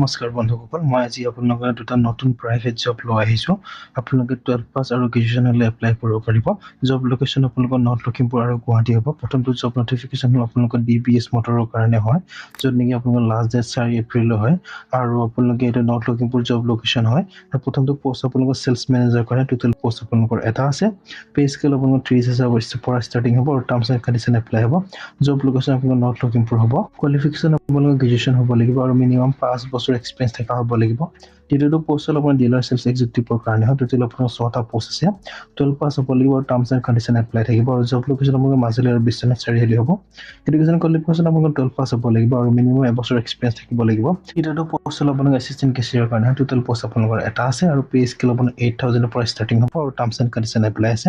নমস্কাৰ বন্ধুসকল, মই আজি আপোনালোকৰ দুটা নতুন প্ৰাইভেট জব লৈ আহিছোঁ। আপোনালোকে 12 পাছ আৰু গ্ৰেজুৱেশ্যনলৈ এপ্লাই কৰিব পাৰিব। জব লোকেশ্যন আপোনালোকৰ নৰ্থ লখিমপুৰ আৰু গুৱাহাটী হ'ব। প্ৰথমটো জব নটিফিকেশ্যন হ'ল আপোনালোকৰ DBS মটৰৰ কাৰণে হয়, য'ত নেকি আপোনালোকৰ লাষ্ট ডেট 4 এপ্ৰিললৈ হয় আৰু আপোনালোকে এইটো নৰ্থ লখিমপুৰ জব লোকেশ্যন হয়। আৰু প্ৰথমটো পষ্ট আপোনালোকৰ চেলছ মেনেজাৰ কাৰণে টোটেল পষ্ট আপোনালোকৰ এটা আছে। পে স্কেল আপোনালোকৰ 30,000 পৰা ষ্টাৰ্টিং হ'ব আৰু টাৰ্মছ এণ্ড কণ্ডিশ্যন এপ্লাই হ'ব। জব লোকেশ্যন আপোনালোকৰ নৰ্থ লখিমপুৰ হ'ব। কোৱালিফিকেশ্যন আপোনালোকৰ গ্ৰেজুৱেশ্যন হ'ব লাগিব আৰু মিনিমাম 5 বছৰ এক্সপিৰিয়েঞ্চ থকা হ'ব লাগিব। দ্বিতীয়টো পোষ্ট হ'ল আপোনাৰ ডিলাৰ চেলছ এক্সিকিউটিভৰ কাৰণে হয়। টোটেল আপোনাৰ 6টা পোষ্ট আছে। 12 পাছ হ'ব লাগিব আৰু টাৰ্মছ এণ্ড কণ্ডিশ্যন এপ্লাই থাকিব আৰু জব লোকেশ্যন আপোনালোকৰ মাজুলী আৰু বিশ্বনাথ চাৰিআলি হ'ব। এডুকেশ্যন কোৱালিফিকেশ্যন আপোনালোকৰ 12 পাছ হ'ব লাগিব আৰু মিনিমাম এবছৰ এক্সপিৰিয়েঞ্চ থাকিব লাগিব। তৃতীয়টো পোষ্ট হ'ল আপোনালোকৰ এছিষ্টেণ্ট কেচিয়াৰৰ কাৰণে হয়। টোটেল পোষ্ট আপোনালোকৰ এটা আছে আৰু পে স্কেল আপোনাৰ 8,000 পৰা ষ্টাৰ্টিং হ'ব আৰু টাৰ্মছ এণ্ড কণ্ডিশ্যন এপ্লাই আছে।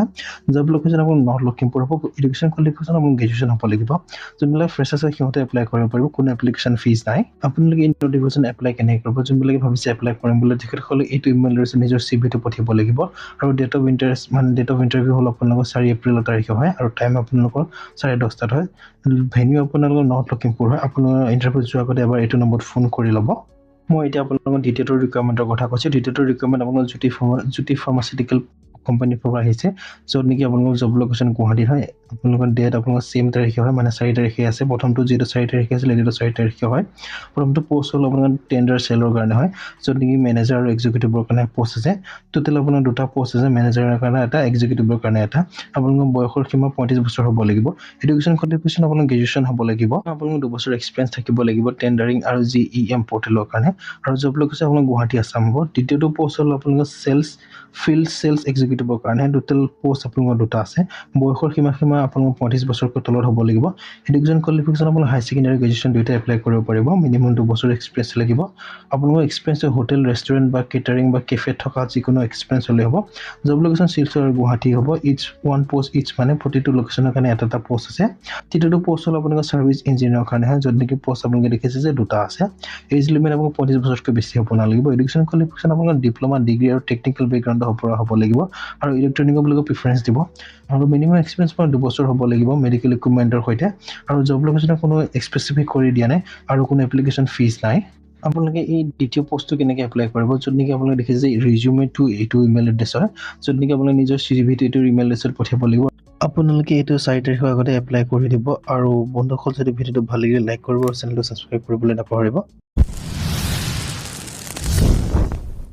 জব লোকেশ্যন আপোনাৰ নৰ্থ লখিমপুৰ হ'ব। এডুকেশ্যন কোৱালিফিকেশ্যন আপোনাৰ গ্ৰেজুৱেশ্যন হ'ব লাগিব। যোনবিলাক ফ্ৰেছাৰ্ছ হয় সিহঁতে এপ্লাই কৰিব পাৰিব, কোনো এপ্লিকেশ্যন ফিজ নাই। আপোনালোকে নটিফিকেশ্যন এপ্লাই কেনেকৈ কৰিব? যোনবিলাকে ভাবিছে এপ্লাই কৰিম বুলি, তেখেতসকলে এইটো ইমেইল এড্ৰেছত নিজৰ CV-টো পঠিয়াব লাগিব আৰু ডেট অফ ইণ্টাৰভিউ হ'ল আপোনালোকৰ 4 এপ্ৰিলৰ তাৰিখে হয় আৰু টাইম আপোনালোকৰ 10:30 হয়। ভেন্যু আপোনালোকৰ নৰ্থ লখিমপুৰ হয়। আপোনাৰ ইণ্টাৰভিউ যোৱাৰ আগতে এবাৰ এইটো নম্বৰত ফোন কৰি ল'ব। মই এতিয়া আপোনালোকৰ দ্বিতীয়টো ৰিকুৱাৰমেণ্টৰ কথা কৈছোঁ। দ্বিতীয়টো ৰিকুৱাৰমেণ্ট আপোনালোকৰ জ্যোতি ফাৰ্মাচিউটিকেল কোম্পানীৰ পৰা আহিছে, য'ত নেকি আপোনালোকৰ জব লোকেশ্যন গুৱাহাটীত হয়। আপোনালোকৰ ডেট আপোনালোকৰ চেম তাৰিখে হয়, মানে 4 তাৰিখে আছে। প্ৰথমটো যিটো 4 তাৰিখে আছিলে এইটো 4 তাৰিখে হয়। প্ৰথমটো পোষ্ট হ'ল আপোনাৰ টেণ্ডাৰ চেলৰ কাৰণে হয়, য'ত নেকি মেনেজাৰ আৰু এক্সিকিউটিভৰ কাৰণে পোষ্ট আছে। টোটেল আপোনাৰ দুটা পোষ্ট আছে, মেনেজাৰৰ কাৰণে এটা, এক্সিকিউটিভৰ কাৰণে এটা। আপোনালোকৰ বয়সৰ সীমা 35 বছৰ হ'ব লাগিব। এডুকেশ্যন কোৱালিফিকেশ্যন আপোনাৰ গ্ৰেজুৱেশ্যন হ'ব লাগিব। আপোনালোকৰ 2 বছৰ এক্সপিৰিয়েঞ্চ থাকিব লাগিব টেণ্ডাৰিং আৰু GEM পৰ্টেলৰ কাৰণে আৰু জব লোকেশ্যন আপোনাৰ গুৱাহাটী আছাম হ'ব। দ্বিতীয়টো পোষ্ট হ'ল আপোনালোকৰ ফিল্ড চেলছ এক্সিকিউটিভৰ কাৰণে। টোটেল পোষ্ট আপোনালোকৰ দুটা আছে। বয়সৰ সীমা আপোনালোকৰ 35 বছৰকৈ তলত হ'ব লাগিব। এডুকেশ্যন কোৱালিফিকেশ্যন আপোনাৰ হাই ছেকেণ্ডাৰী গ্ৰেজুৱেশ্যন দুয়োটা এপ্লাই কৰিব পাৰিব। মিনিমাম 2 বছৰ এক্সপিৰিয়েঞ্চ লাগিব। আপোনালোকৰ এক্সপিৰিয়েঞ্চ হোটেল, ৰেষ্টুৰেণ্ট বা কেটাৰিং বা কেফেত থকা যিকোনো এক্সপিৰিয়েঞ্চ হ'লে হ'ব। জব লোকেশ্যন শিলচৰ আৰু গুৱাহাটী হ'ব। ওৱান পোষ্ট মানে প্ৰতিটো লোকেশ্যনৰ কাৰণে এটা পোষ্ট আছে। তৃতীয়টো পোষ্ট হ'ল আপোনালোকৰ ছাৰ্ভিচ ইঞ্জিনিয়াৰৰ কাৰণে হয়, য'ত নেকি পোষ্ট আপোনালোকে দেখিছে যে দুটা আছে। এজ লিমিট আপোনালোকৰ 35 বছৰতকৈ বেছি হ'ব নালাগিব। এডুকেশ্যন কোৱালিফিকেশ্যন আপোনালোকৰ ডিপ্ল'মা, ডিগ্ৰী আৰু টেকনিকেল বেকগ্ৰাউণ্ডৰ পৰা হ'ব লাগিব আৰু ইলেক্ট্ৰনিকৰ আপোনালোকে প্ৰিফাৰেঞ্চ দিব আৰু মিনিমাম এক্সপিৰিয়েঞ্চ 2 বছৰ হ'ব লাগিব মেডিকেল ইকুইপমেণ্টৰ সৈতে আৰু জব লোকেশ্যনৰ কোনো স্পেচিফিক কৰি দিয়া নাই আৰু কোনো এপ্লিকেশ্যন ফিজ নাই। আপোনালোকে এই দ্বিতীয় পোষ্টটো কেনেকৈ এপ্লাই কৰিব? য'ত নেকি আপোনালোকে দেখিছে যে ৰিজিউমেটো এইটো ইমেইল এড্ৰেছ হয়, য'ত নেকি আপোনালোকে নিজৰ CV-টো এইটো ইমেইল এড্ৰেছত পঠিয়াব লাগিব। আপোনালোকে এইটো 4 তাৰিখৰ আগতে এপ্লাই কৰি দিব আৰু বন্ধুসকল যদি ভিডিঅ'টো ভাল লাগিলে লাইক কৰিব আৰু চেনেলটো ছাবস্ক্ৰাইব কৰিবলৈ নাপাহৰিব।